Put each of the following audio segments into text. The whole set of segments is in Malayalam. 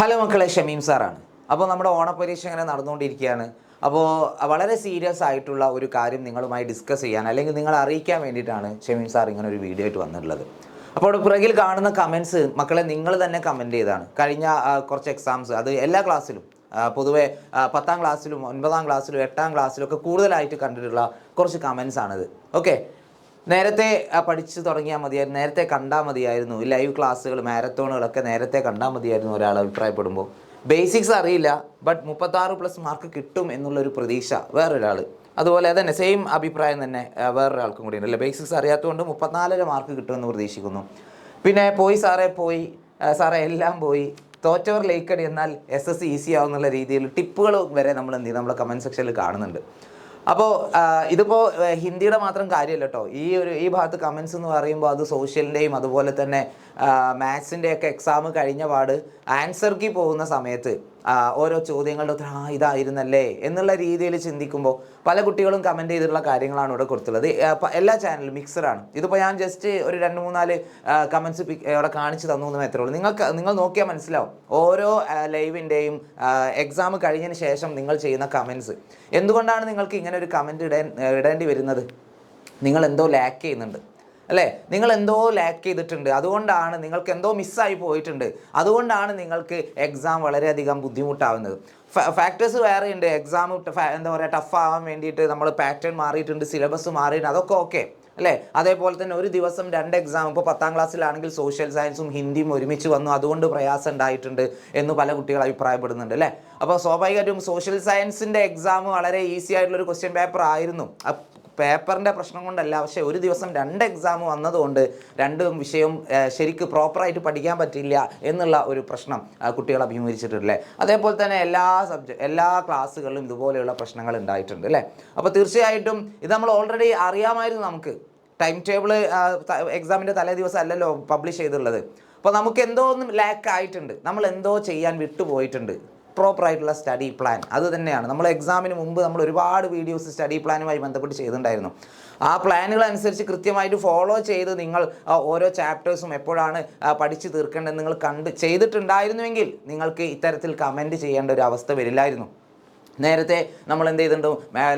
ഹലോ മക്കളെ, ഷമീം സാറാണ്. അപ്പോൾ നമ്മുടെ ഓണപ്പരീക്ഷ ഇങ്ങനെ നടന്നുകൊണ്ടിരിക്കുകയാണ്. അപ്പോൾ വളരെ സീരിയസ് ആയിട്ടുള്ള ഒരു കാര്യം നിങ്ങളുമായി ഡിസ്കസ് ചെയ്യാൻ അല്ലെങ്കിൽ നിങ്ങളെ അറിയിക്കാൻ വേണ്ടിയിട്ടാണ് ഷമീം സാർ ഇങ്ങനെ ഒരു വീഡിയോ ആയിട്ട് വന്നിട്ടുള്ളത്. അപ്പോൾ അവിടെ പുറകിൽ കാണുന്ന കമൻസ് മക്കളെ നിങ്ങൾ തന്നെ കമൻറ്റ് ചെയ്താണ്. കഴിഞ്ഞ കുറച്ച് എക്സാംസ് അത് എല്ലാ ക്ലാസ്സിലും പൊതുവെ 10ാം ക്ലാസ്സിലും 9ാം ക്ലാസ്സിലും 8ാം ക്ലാസ്സിലും ഒക്കെ കൂടുതലായിട്ട് കണ്ടിട്ടുള്ള കുറച്ച് കമൻസ് ആണിത്. ഓക്കെ, നേരത്തെ പഠിച്ചു തുടങ്ങിയാൽ മതിയായിരുന്നു, നേരത്തെ കണ്ടാൽ മതിയായിരുന്നു, ലൈവ് ക്ലാസ്സുകൾ മാരത്തോണുകളൊക്കെ നേരത്തെ കണ്ടാൽ മതിയായിരുന്നു ഒരാൾ അഭിപ്രായപ്പെടുമ്പോൾ. ബേസിക്സ് അറിയില്ല, ബട്ട് 36+ മാർക്ക് കിട്ടും എന്നുള്ളൊരു പ്രതീക്ഷ വേറൊരാൾ. അതുപോലെ തന്നെ സെയിം അഭിപ്രായം തന്നെ വേറൊരാൾക്കും കൂടി ഉണ്ട് അല്ലേ. ബേസിക്സ് അറിയാത്തതുകൊണ്ട് 34 മാർക്ക് കിട്ടുമെന്ന് പ്രതീക്ഷിക്കുന്നു. പിന്നെ പോയി സാറേ എല്ലാം പോയി, തോറ്റവർ ലൈക്കടി, എന്നാൽ SS ഈസി ആവുന്നുള്ള രീതിയിൽ ടിപ്പുകൾ വരെ നമ്മൾ എന്ത് ചെയ്യും നമ്മളെ കമൻറ്റ് സെക്ഷനിൽ കാണുന്നുണ്ട്. അപ്പോൾ ഇതിപ്പോൾ ഹിന്ദിയുടെ മാത്രം കാര്യമല്ല കേട്ടോ. ഈ ഭാഗത്ത് കമൻസ് എന്ന് പറയുമ്പോൾ അത് സോഷ്യലിൻ്റെയും അതുപോലെ തന്നെ മാത്സിൻ്റെയൊക്കെ എക്സാം കഴിഞ്ഞ പാട് ആൻസർ കീ പോകുന്ന സമയത്ത് ഓരോ ചോദ്യങ്ങളുടെ ഉത്തരം ഇതായിരുന്നല്ലേ എന്നുള്ള രീതിയിൽ ചിന്തിക്കുമ്പോൾ പല കുട്ടികളും കമൻറ്റ് ചെയ്തിട്ടുള്ള കാര്യങ്ങളാണ് ഇവിടെ കൊടുത്തുള്ളത്. എല്ലാ ചാനലും മിക്സഡാണ്. ഇതിപ്പോൾ ഞാൻ ജസ്റ്റ് ഒരു 2-3-4 കമൻസ് ഇവിടെ കാണിച്ച് തന്നു എന്ന് മാത്രമേ ഉള്ളൂ. നിങ്ങൾ നോക്കിയാൽ മനസ്സിലാവും ഓരോ ലൈവിൻ്റെയും എക്സാം കഴിഞ്ഞതിന് ശേഷം നിങ്ങൾ ചെയ്യുന്ന കമൻസ്. എന്തുകൊണ്ടാണ് നിങ്ങൾക്ക് ഇങ്ങനെ ഒരു കമൻറ്റ് ഇടേണ്ടി വരുന്നത്? നിങ്ങൾ എന്തോ ലാക്ക് ചെയ്യുന്നുണ്ട് അല്ലേ, നിങ്ങൾ എന്തോ ലാക്ക് ചെയ്തിട്ടുണ്ട്, അതുകൊണ്ടാണ് നിങ്ങൾക്ക് എന്തോ മിസ്സായി പോയിട്ടുണ്ട്, അതുകൊണ്ടാണ് നിങ്ങൾക്ക് എക്സാം വളരെയധികം ബുദ്ധിമുട്ടാവുന്നത്. ഫാക്ടേഴ്സ് വേറെയുണ്ട്. എക്സാം എന്താ പറയുക ടഫ് ആവാൻ വേണ്ടിയിട്ട് നമ്മൾ പാറ്റേൺ മാറിയിട്ടുണ്ട്, സിലബസ് മാറിയിട്ടുണ്ട്, അതൊക്കെ ഓക്കെ അല്ലേ. അതേപോലെ തന്നെ ഒരു ദിവസം 2 എക്സാം, ഇപ്പോൾ 10ാം ക്ലാസ്സിലാണെങ്കിൽ സോഷ്യൽ സയൻസും ഹിന്ദിയും ഒരുമിച്ച് വന്നു, അതുകൊണ്ട് പ്രയാസം ഉണ്ടായിട്ടുണ്ട് എന്ന് പല കുട്ടികൾ അഭിപ്രായപ്പെടുന്നുണ്ട് അല്ലേ. അപ്പോൾ സ്വാഭാവികമായിട്ടും സോഷ്യൽ സയൻസിൻ്റെ എക്സാം വളരെ ഈസി ആയിട്ടുള്ളൊരു ക്വസ്റ്റ്യൻ പേപ്പർ ആയിരുന്നു. പേപ്പറിൻ്റെ പ്രശ്നം കൊണ്ടല്ല, പക്ഷേ ഒരു ദിവസം 2 എക്സാം വന്നതുകൊണ്ട് 2 വിഷയവും ശരിക്ക് പ്രോപ്പറായിട്ട് പഠിക്കാൻ പറ്റില്ല എന്നുള്ള ഒരു പ്രശ്നം കുട്ടികൾ അഭിമുഖീകരിച്ചിട്ടില്ലേ. അതേപോലെ തന്നെ എല്ലാ ക്ലാസ്സുകളിലും ഇതുപോലെയുള്ള പ്രശ്നങ്ങൾ ഉണ്ടായിട്ടുണ്ട് അല്ലേ. അപ്പോൾ തീർച്ചയായിട്ടും ഇത് നമ്മൾ ഓൾറെഡി അറിയാമായിരുന്നു. നമുക്ക് ടൈം ടേബിൾ എക്സാമിൻ്റെ തലേ ദിവസം അല്ലല്ലോ പബ്ലിഷ് ചെയ്തിട്ടുള്ളത്. അപ്പോൾ നമുക്ക് എന്തോ ഒന്നും ലാക്ക് ആയിട്ടുണ്ട്, നമ്മൾ എന്തോ ചെയ്യാൻ വിട്ടുപോയിട്ടുണ്ട്. പ്രോപ്പറായിട്ടുള്ള സ്റ്റഡി പ്ലാൻ അത് തന്നെയാണ്. നമ്മൾ എക്സാമിന് മുമ്പ് നമ്മൾ ഒരുപാട് വീഡിയോസ് സ്റ്റഡി പ്ലാനുമായി ബന്ധപ്പെട്ട് ചെയ്തിട്ടുണ്ടായിരുന്നു. ആ പ്ലാനുകൾ അനുസരിച്ച് കൃത്യമായിട്ട് ഫോളോ ചെയ്ത് നിങ്ങൾ ഓരോ ചാപ്റ്റേഴ്സും എപ്പോഴാണ് പഠിച്ച് തീർക്കേണ്ടത് നിങ്ങൾ ചെയ്തിട്ടുണ്ടായിരുന്നുവെങ്കിൽ നിങ്ങൾക്ക് ഇത്തരത്തിൽ കമൻറ്റ് ചെയ്യേണ്ട ഒരു അവസ്ഥ വരില്ലായിരുന്നു. നേരത്തെ നമ്മൾ എന്ത് ചെയ്തിട്ടുണ്ട്,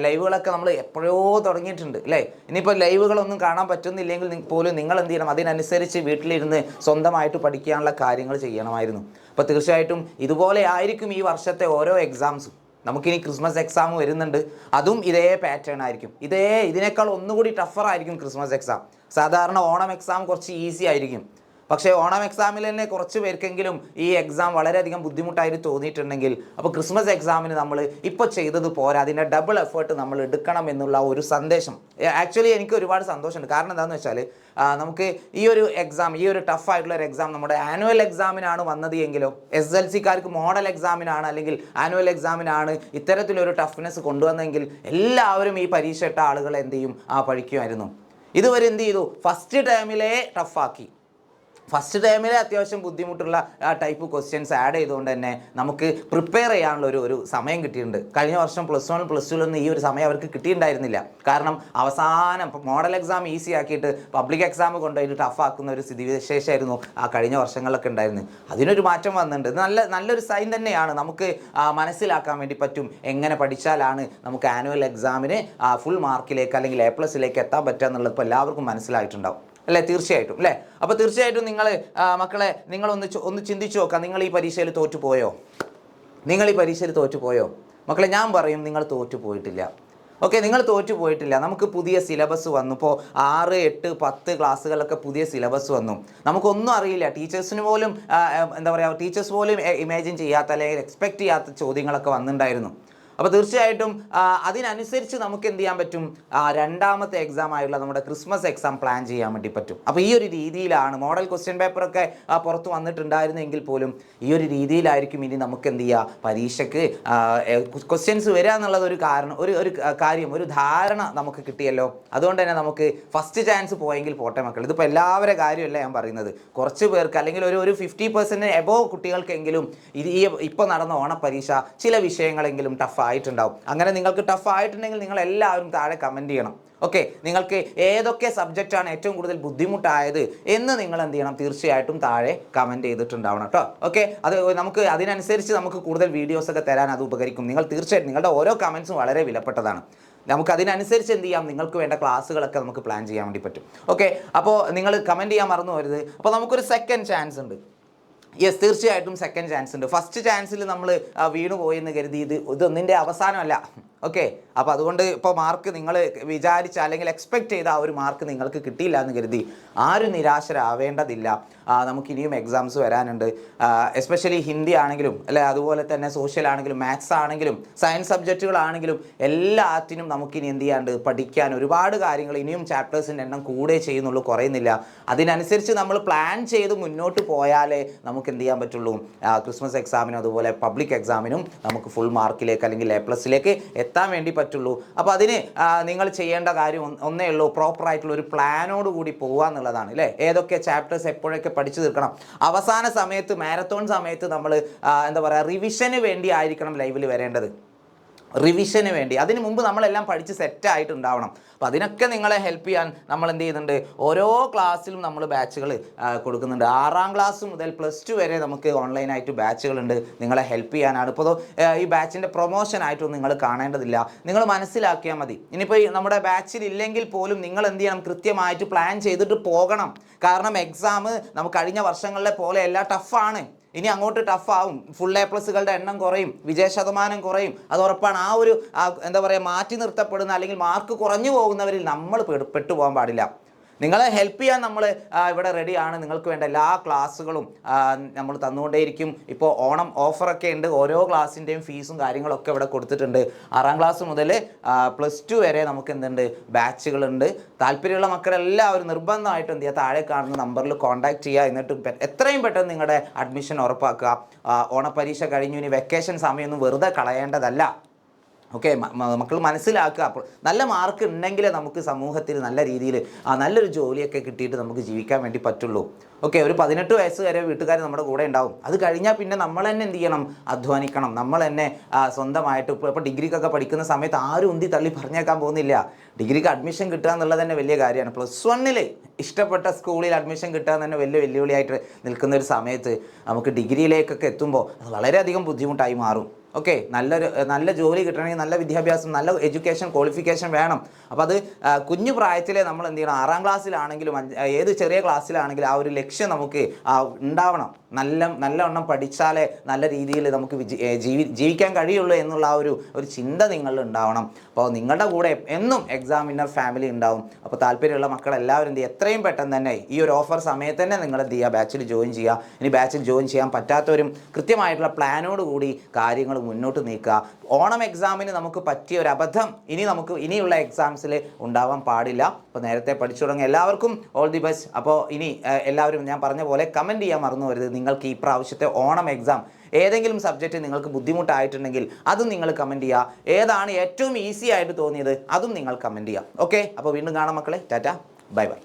ലൈവുകളൊക്കെ നമ്മൾ എപ്പോഴോ തുടങ്ങിയിട്ടുണ്ട് അല്ലേ. ഇനിയിപ്പോൾ ലൈവുകളൊന്നും കാണാൻ പറ്റുന്നില്ലെങ്കിൽ പോലും നിങ്ങൾ എന്ത് ചെയ്യണം, അതിനനുസരിച്ച് വീട്ടിലിരുന്ന് സ്വന്തമായിട്ട് പഠിക്കാനുള്ള കാര്യങ്ങൾ ചെയ്യണമായിരുന്നു. അപ്പോൾ തീർച്ചയായിട്ടും ഇതുപോലെ ആയിരിക്കും ഈ വർഷത്തെ ഓരോ എക്സാംസും. നമുക്കിനി ക്രിസ്മസ് എക്സാം വരുന്നുണ്ട്, അതും ഇതേ പാറ്റേൺ ആയിരിക്കും. ഇതിനേക്കാൾ ഒന്നുകൂടി ടഫറായിരിക്കും ക്രിസ്മസ് എക്സാം. സാധാരണ ഓണം എക്സാം കുറച്ച് ഈസി ആയിരിക്കും, പക്ഷേ ഓണം എക്സാമിൽ തന്നെ കുറച്ച് പേർക്കെങ്കിലും ഈ എക്സാം വളരെയധികം ബുദ്ധിമുട്ടായിട്ട് തോന്നിയിട്ടുണ്ടെങ്കിൽ അപ്പോൾ ക്രിസ്മസ് എക്സാമിന് നമ്മൾ ഇപ്പോൾ ചെയ്തത് പോരാ, അതിൻ്റെ ഡബിൾ എഫേർട്ട് നമ്മൾ എടുക്കണം എന്നുള്ള ഒരു സന്ദേശം. ആക്ച്വലി എനിക്ക് ഒരുപാട് സന്തോഷമുണ്ട്. കാരണം എന്താണെന്ന് വെച്ചാൽ നമുക്ക് ഈ ഒരു എക്സാം, ഈ ഒരു ടഫായിട്ടുള്ള ഒരു എക്സാം നമ്മുടെ ആനുവൽ എക്സാമിനാണ് വന്നത് എങ്കിലോ, SSLCക്കാർക്ക് മോഡൽ എക്സാമിനാണ് അല്ലെങ്കിൽ ആനുവൽ എക്സാമിനാണ് ഇത്തരത്തിലൊരു ടഫ്നെസ് കൊണ്ടുവന്നെങ്കിൽ എല്ലാവരും ഈ പരീക്ഷ ഇട്ട ആളുകളെ എന്ത് ചെയ്യും, പഠിക്കുമായിരുന്നു. ഇതുവരെ എന്ത് ചെയ്തു, ഫസ്റ്റ് ടൈമിലേ ടഫാക്കി. ഫസ്റ്റ് ടൈമിൽ അത്യാവശ്യം ബുദ്ധിമുട്ടുള്ള ടൈപ്പ് ക്വസ്റ്റ്യൻസ് ആഡ് ചെയ്തുകൊണ്ട് തന്നെ നമുക്ക് പ്രിപ്പയർ ചെയ്യാനുള്ള ഒരു സമയം കിട്ടിയിട്ടുണ്ട്. കഴിഞ്ഞ വർഷം +1 +2 ഈ ഒരു സമയം അവർക്ക് കിട്ടിയിട്ടുണ്ടായിരുന്നില്ല. കാരണം അവസാനം മോഡൽ എക്സാം ഈസി ആക്കിയിട്ട് പബ്ലിക് എക്സാം കൊണ്ടുപോയിട്ട് ടഫാക്കുന്ന ഒരു സ്ഥിതിവിശേഷമായിരുന്നു കഴിഞ്ഞ വർഷങ്ങളിലൊക്കെ ഉണ്ടായിരുന്നത്. അതിനൊരു മാറ്റം വന്നിട്ടുണ്ട്. നല്ലൊരു സൈൻ തന്നെയാണ്. നമുക്ക് മനസ്സിലാക്കാൻ വേണ്ടി പറ്റും എങ്ങനെ പഠിച്ചാലാണ് നമുക്ക് ആനുവൽ എക്സാമിന് ഫുൾ മാർക്കിലേക്ക് അല്ലെങ്കിൽ A+ലേക്ക് എത്താൻ പറ്റുക എന്നുള്ളത് ഇപ്പോൾ എല്ലാവർക്കും മനസ്സിലായിട്ടുണ്ടാവും അല്ലേ. തീർച്ചയായിട്ടും അല്ലേ. അപ്പോൾ തീർച്ചയായിട്ടും മക്കളെ നിങ്ങളൊന്ന് ചിന്തിച്ചു നോക്കാം. നിങ്ങൾ ഈ പരീക്ഷയിൽ തോറ്റുപോയോ? മക്കളെ ഞാൻ പറയും നിങ്ങൾ തോറ്റുപോയിട്ടില്ല. ഓക്കെ, നിങ്ങൾ തോറ്റുപോയിട്ടില്ല. നമുക്ക് പുതിയ സിലബസ് വന്നു. ഇപ്പോൾ 6, 8, 10 ക്ലാസ്സുകളൊക്കെ പുതിയ സിലബസ് വന്നു. നമുക്കൊന്നും അറിയില്ല. ടീച്ചേഴ്സ് പോലും ഇമാജിൻ ചെയ്യാത്ത അല്ലെങ്കിൽ എക്സ്പെക്റ്റ് ചെയ്യാത്ത ചോദ്യങ്ങളൊക്കെ വന്നിട്ടുണ്ടായിരുന്നു. അപ്പോൾ തീർച്ചയായിട്ടും അതിനനുസരിച്ച് നമുക്ക് എന്ത് ചെയ്യാൻ പറ്റും, 2ാമത്തെ എക്സാം ആയുള്ള നമ്മുടെ ക്രിസ്മസ് എക്സാം പ്ലാൻ ചെയ്യാൻ വേണ്ടി പറ്റും. അപ്പോൾ ഈ ഒരു രീതിയിലാണ് മോഡൽ ക്വസ്റ്റ്യൻ പേപ്പറൊക്കെ പുറത്ത് വന്നിട്ടുണ്ടായിരുന്നെങ്കിൽ പോലും ഈ ഒരു രീതിയിലായിരിക്കും ഇനി നമുക്ക് എന്ത് ചെയ്യുക, പരീക്ഷയ്ക്ക് ക്വസ്റ്റ്യൻസ് വരിക എന്നുള്ളത് ഒരു കാര്യം, ഒരു ധാരണ നമുക്ക് കിട്ടിയല്ലോ. അതുകൊണ്ട് തന്നെ നമുക്ക് ഫസ്റ്റ് ചാൻസ് പോയെങ്കിൽ പോട്ടെ മക്കൾ. ഇതിപ്പോൾ എല്ലാവരുടെ കാര്യമല്ല ഞാൻ പറയുന്നത്. കുറച്ച് പേർക്ക് അല്ലെങ്കിൽ ഒരു 50% എബോവ് കുട്ടികൾക്കെങ്കിലും ഇപ്പോൾ നടന്ന ഓണപ്പരീക്ഷ ചില വിഷയങ്ങളെങ്കിലും ടഫ് ആയിട്ടുണ്ടാവും. അങ്ങനെ നിങ്ങൾക്ക് ടഫ് ആയിട്ടുണ്ടെങ്കിൽ നിങ്ങൾ എല്ലാവരും താഴെ കമൻറ്റ് ചെയ്യണം. ഓക്കെ, നിങ്ങൾക്ക് ഏതൊക്കെ സബ്ജക്റ്റാണ് ഏറ്റവും കൂടുതൽ ബുദ്ധിമുട്ടായത് എന്ന് നിങ്ങൾ എന്ത് ചെയ്യണം, തീർച്ചയായിട്ടും താഴെ കമൻറ്റ് ചെയ്തിട്ടുണ്ടാവണം കേട്ടോ. ഓക്കെ, അത് നമുക്ക് അതിനനുസരിച്ച് നമുക്ക് കൂടുതൽ വീഡിയോസൊക്കെ തരാൻ അത് ഉപകരിക്കും. നിങ്ങൾ തീർച്ചയായിട്ടും നിങ്ങളുടെ ഓരോ കമൻസും വളരെ വിലപ്പെട്ടതാണ്. നമുക്ക് അതിനനുസരിച്ച് എന്ത് ചെയ്യാം, നിങ്ങൾക്ക് വേണ്ട ക്ലാസ്സുകളൊക്കെ നമുക്ക് പ്ലാൻ ചെയ്യാൻ വേണ്ടി പറ്റും. ഓക്കെ, അപ്പോൾ നിങ്ങൾ കമൻറ്റ് ചെയ്യാൻ മറന്നു പോകരുത്. അപ്പോൾ നമുക്കൊരു സെക്കൻഡ് ചാൻസ് ഉണ്ട്. യെസ്, തീർച്ചയായിട്ടും സെക്കൻഡ് ചാൻസ് ഉണ്ട്. ഫസ്റ്റ് ചാൻസിൽ നമ്മൾ വീണു പോയെന്ന് കരുതി ഇതൊന്നിൻ്റെ അവസാനമല്ല. ഓക്കെ, അപ്പോൾ അതുകൊണ്ട് ഇപ്പോൾ മാർക്ക് നിങ്ങൾ വിചാരിച്ച അല്ലെങ്കിൽ എക്സ്പെക്റ്റ് ചെയ്ത ആ ഒരു മാർക്ക് നിങ്ങൾക്ക് കിട്ടിയില്ല എന്ന് കരുതി ആരും നിരാശരാവേണ്ടതില്ല. നമുക്കിനിയും എക്സാംസ് വരാനുണ്ട്. എസ്പെഷ്യലി ഹിന്ദി ആണെങ്കിലും അല്ലെ, അതുപോലെ തന്നെ സോഷ്യൽ ആണെങ്കിലും മാത്സ് ആണെങ്കിലും സയൻസ് സബ്ജക്റ്റുകളാണെങ്കിലും എല്ലാത്തിനും നമുക്കിനി എന്ത് ചെയ്യാണ്ട് പഠിക്കാൻ ഒരുപാട് കാര്യങ്ങൾ, ഇനിയും ചാപ്റ്റേഴ്സിൻ്റെ എണ്ണം കൂടെ ചെയ്യുന്നുള്ളൂ, കുറയുന്നില്ല. അതിനനുസരിച്ച് നമ്മൾ പ്ലാൻ ചെയ്ത് മുന്നോട്ട് പോയാലേ നമുക്ക് എന്ത് ചെയ്യാൻ പറ്റുള്ളൂ, ക്രിസ്മസ് എക്സാമിനും അതുപോലെ പബ്ലിക് എക്സാമിനും നമുക്ക് ഫുൾ മാർക്കിലേക്ക് അല്ലെങ്കിൽ A+ലേക്ക് എത്താൻ വേണ്ടി പറ്റുള്ളൂ. അപ്പോൾ അതിന് നിങ്ങൾ ചെയ്യേണ്ട കാര്യം ഒന്നേ ഉള്ളൂ, പ്രോപ്പറായിട്ടുള്ള ഒരു പ്ലാനോട് കൂടി പോവുക എന്നുള്ളതാണ് അല്ലേ. ഏതൊക്കെ ചാപ്റ്റേഴ്സ് എപ്പോഴൊക്കെ പഠിച്ചു തീർക്കണം. അവസാന സമയത്ത് മാരത്തോൺ സമയത്ത് നമ്മൾ എന്താ പറയുക, റിവിഷന് വേണ്ടി ആയിരിക്കണം ലൈവിൽ വരേണ്ടത്. റിവിഷന് വേണ്ടി, അതിന് മുമ്പ് നമ്മളെല്ലാം പഠിച്ച് സെറ്റായിട്ടുണ്ടാവണം. അപ്പോൾ അതിനൊക്കെ നിങ്ങളെ ഹെൽപ്പ് ചെയ്യാൻ നമ്മൾ എന്ത് ചെയ്യുന്നുണ്ട്, ഓരോ ക്ലാസ്സിലും നമ്മൾ ബാച്ചുകൾ കൊടുക്കുന്നുണ്ട്. 6ാം ക്ലാസ് മുതൽ +2 വരെ നമുക്ക് ഓൺലൈനായിട്ട് ബാച്ചുകളുണ്ട് നിങ്ങളെ ഹെൽപ്പ് ചെയ്യാനാണ്. ഇപ്പോൾ ഈ ബാച്ചിൻ്റെ പ്രൊമോഷനായിട്ടൊന്നും നിങ്ങൾ കാണേണ്ടതില്ല, നിങ്ങൾ മനസ്സിലാക്കിയാൽ മതി. ഇനിയിപ്പോൾ നമ്മുടെ ബാച്ചിൽ ഇല്ലെങ്കിൽ പോലും നിങ്ങൾ എന്ത് ചെയ്യണം, കൃത്യമായിട്ട് പ്ലാൻ ചെയ്തിട്ട് പോകണം. കാരണം എക്സാം നമുക്ക് കഴിഞ്ഞ വർഷങ്ങളിലെ പോലെ എല്ലാം ടഫാണ്. ഇനി അങ്ങോട്ട് ടഫാവും. ഫുൾ A+കളുടെ എണ്ണം കുറയും, വിജയശതമാനം കുറയും, അത് ഉറപ്പാണ്. ആ ഒരു എന്താ പറയുക, മാറ്റി നിർത്തപ്പെടുന്ന അല്ലെങ്കിൽ മാർക്ക് കുറഞ്ഞു പോകുന്നവരിൽ നമ്മൾ പെട്ടുപോകാൻ പാടില്ല. നിങ്ങളെ ഹെൽപ്പ് ചെയ്യാൻ നമ്മൾ ഇവിടെ റെഡിയാണ്. നിങ്ങൾക്ക് വേണ്ട എല്ലാ ക്ലാസ്സുകളും നമ്മൾ തന്നുകൊണ്ടേയിരിക്കും. ഇപ്പോൾ ഓണം ഓഫറൊക്കെ ഉണ്ട്. ഓരോ ക്ലാസ്സിൻ്റെയും ഫീസും കാര്യങ്ങളൊക്കെ ഇവിടെ കൊടുത്തിട്ടുണ്ട്. 6ാം ക്ലാസ് മുതൽ +2 വരെ നമുക്ക് എന്തുണ്ട്, ബാച്ചുകളുണ്ട്. താല്പര്യമുള്ള മക്കളെല്ലാവരും നിർബന്ധമായിട്ടും എന്ത് ചെയ്യുക, താഴെ കാണുന്ന നമ്പറിൽ കോൺടാക്ട് ചെയ്യുക. എന്നിട്ട് എത്രയും പെട്ടെന്ന് നിങ്ങളുടെ അഡ്മിഷൻ ഉറപ്പാക്കുക. ഓണപ്പരീക്ഷ കഴിഞ്ഞു, ഇനി വെക്കേഷൻ സമയമൊന്നും വെറുതെ കളയേണ്ടതല്ല. ഓക്കെ, മക്കൾ മനസ്സിലാക്കുക. അപ്പോൾ നല്ല മാർക്ക് ഉണ്ടെങ്കിലേ നമുക്ക് സമൂഹത്തിൽ നല്ല രീതിയിൽ നല്ലൊരു ജോലിയൊക്കെ കിട്ടിയിട്ട് നമുക്ക് ജീവിക്കാൻ വേണ്ടി പറ്റുള്ളൂ. ഓക്കെ, ഒരു 18 വയസ്സ് വരെ വീട്ടുകാർ നമ്മുടെ കൂടെ ഉണ്ടാവും. അത് കഴിഞ്ഞാൽ പിന്നെ നമ്മൾ തന്നെ എന്ത് ചെയ്യണം, അധ്വാനിക്കണം. നമ്മൾ തന്നെ സ്വന്തമായിട്ട് ഇപ്പോൾ ഡിഗ്രിക്കൊക്കെ പഠിക്കുന്ന സമയത്ത് ആരും ഉന്തി തള്ളി പറഞ്ഞേക്കാൻ പോകുന്നില്ല. ഡിഗ്രിക്ക് അഡ്മിഷൻ കിട്ടുക എന്നുള്ളത് തന്നെ വലിയ കാര്യമാണ്. +1 ഇഷ്ടപ്പെട്ട സ്കൂളിൽ അഡ്മിഷൻ കിട്ടുക തന്നെ വലിയ വെല്ലുവിളിയായിട്ട് നിൽക്കുന്ന ഒരു സമയത്ത് നമുക്ക് ഡിഗ്രിയിലേക്കൊക്കെ എത്തുമ്പോൾ അത് വളരെയധികം ബുദ്ധിമുട്ടായി മാറും. ഓക്കെ, നല്ല ജോലി കിട്ടണമെങ്കിൽ നല്ല വിദ്യാഭ്യാസം, നല്ല എഡ്യൂക്കേഷൻ ക്വാളിഫിക്കേഷൻ വേണം. അപ്പോൾ അത് കുഞ്ഞു പ്രായത്തിലെ നമ്മൾ എന്ത് ചെയ്യണം, 6ാം ക്ലാസ്സിലാണെങ്കിലും ഏത് ചെറിയ ക്ലാസ്സിലാണെങ്കിലും ആ ഒരു ലക്ഷ്യം നമുക്ക് ഉണ്ടാവണം. നല്ലവണ്ണം പഠിച്ചാലേ നല്ല രീതിയിൽ നമുക്ക് ജീവിക്കാൻ കഴിയുള്ളൂ എന്നുള്ള ആ ഒരു ചിന്ത നിങ്ങളിൽ ഉണ്ടാവണം. അപ്പോൾ നിങ്ങളുടെ കൂടെ എന്നും എക്സാം വിന്നർ ഫാമിലി ഉണ്ടാവും. അപ്പോൾ താല്പര്യമുള്ള മക്കളെല്ലാവരും എന്ത് ചെയ്യുക, എത്രയും പെട്ടെന്ന് തന്നെ ഈ ഒരു ഓഫർ സമയത്ത് തന്നെ നിങ്ങൾ എന്ത് ചെയ്യുക, ബാച്ചിൽ ജോയിൻ ചെയ്യുക. ഇനി ബാച്ചിൽ ജോയിൻ ചെയ്യാൻ പറ്റാത്തവരും കൃത്യമായിട്ടുള്ള പ്ലാനോട് കൂടി കാര്യങ്ങൾ മുന്നോട്ട് നീക്കുക. ഓണം എക്സാമിന് നമുക്ക് പറ്റിയ ഒരു അബദ്ധം ഇനിയുള്ള എക്സാംസിൽ ഉണ്ടാവാൻ പാടില്ല. അപ്പോൾ നേരത്തെ പഠിച്ചു തുടങ്ങിയ എല്ലാവർക്കും ഓൾ ദി ബെസ്റ്റ്. അപ്പോൾ ഇനി എല്ലാവരും ഞാൻ പറഞ്ഞ പോലെ കമൻറ്റ് ചെയ്യാൻ മറന്നു വരുത്. നിങ്ങൾക്ക് ഈ പ്രാവശ്യത്തെ ഓണം എക്സാം ഏതെങ്കിലും സബ്ജക്റ്റ് നിങ്ങൾക്ക് ബുദ്ധിമുട്ടായിട്ടുണ്ടെങ്കിൽ അതും നിങ്ങൾ കമൻറ്റ് ചെയ്യുക. ഏതാണ് ഏറ്റവും ഈസി ആയിട്ട് തോന്നിയത് അതും നിങ്ങൾ കമൻറ്റ് ചെയ്യുക. ഓക്കെ, അപ്പോൾ വീണ്ടും കാണാം മക്കളെ. Tata, bye bye.